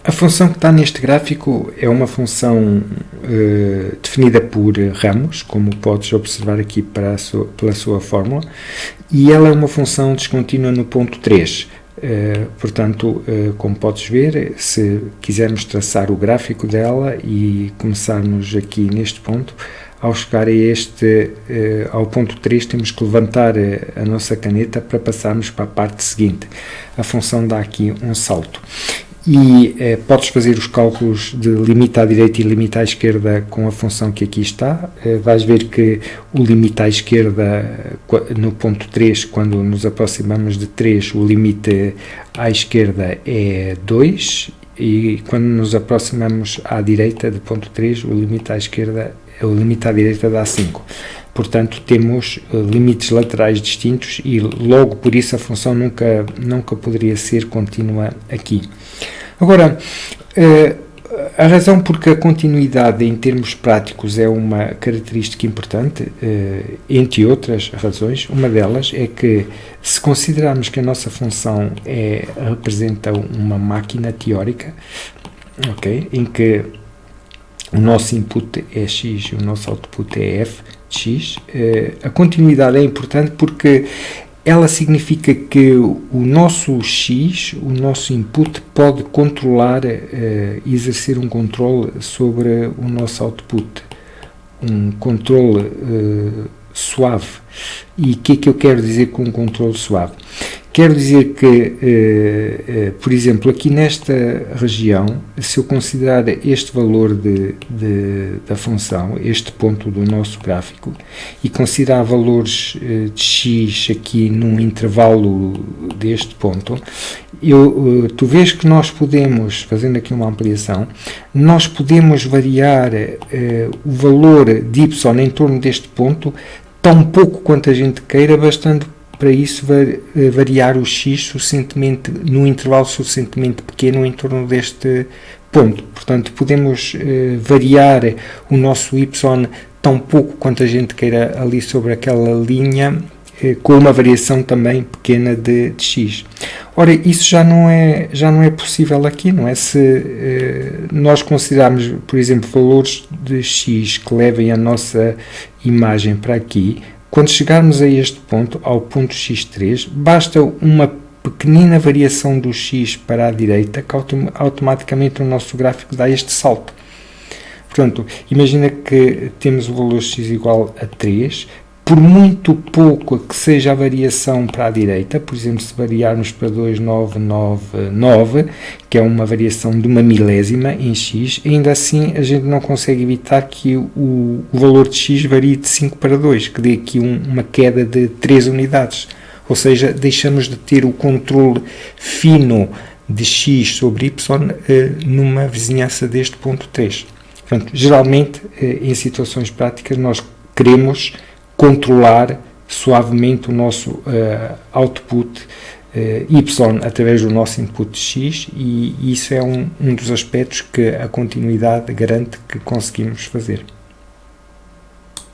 A função que está neste gráfico é uma função definida por ramos, como podes observar aqui pela sua fórmula, e ela é uma função descontínua no ponto 3. Portanto, como podes ver, se quisermos traçar o gráfico dela e começarmos aqui neste ponto, ao chegar ao ponto 3, temos que levantar a nossa caneta para passarmos para a parte seguinte. A função dá aqui um salto. E podes fazer os cálculos de limite à direita e limite à esquerda com a função que aqui está. Vais ver que o limite à esquerda, no ponto 3, quando nos aproximamos de 3, o limite à esquerda é 2, e quando nos aproximamos à direita do ponto 3, o limite à direita dá 5. Portanto, temos limites laterais distintos e logo por isso a função nunca poderia ser contínua aqui. Agora, a razão porque a continuidade em termos práticos é uma característica importante, entre outras razões, uma delas é que se considerarmos que a nossa função representa uma máquina teórica, okay, em que o nosso input é x e o nosso output é f de x, a continuidade é importante porque ela significa que o nosso x, o nosso input, pode controlar, exercer um controle sobre o nosso output, um controle suave. E o que é que eu quero dizer com um controle suave? Quero dizer que, por exemplo, aqui nesta região, se eu considerar este valor da função, este ponto do nosso gráfico, e considerar valores de x aqui num intervalo deste ponto, tu vês que nós podemos, fazendo aqui uma ampliação, nós podemos variar o valor de y em torno deste ponto tão pouco quanto a gente queira, bastando para isso variar o x suficientemente, num intervalo suficientemente pequeno em torno deste ponto. Portanto, podemos variar o nosso y tão pouco quanto a gente queira ali sobre aquela linha, com uma variação também pequena de x. Ora, isso já não é possível aqui, não é? Se nós considerarmos, por exemplo, valores de x que levem a nossa imagem para aqui, quando chegarmos a este ponto, ao ponto x3, basta uma pequenina variação do x para a direita que automaticamente o nosso gráfico dá este salto. Portanto, imagina que temos o valor x igual a 3, por muito pouco que seja a variação para a direita, por exemplo, se variarmos para 2,999, que é uma variação de uma milésima em x, ainda assim a gente não consegue evitar que o valor de x varie de 5 para 2, que dê aqui uma queda de 3 unidades. Ou seja, deixamos de ter o controle fino de x sobre y numa vizinhança deste ponto 3. Portanto, geralmente, em situações práticas, nós queremos controlar suavemente o nosso output y através do nosso input x, e isso é um dos aspectos que a continuidade garante que conseguimos fazer.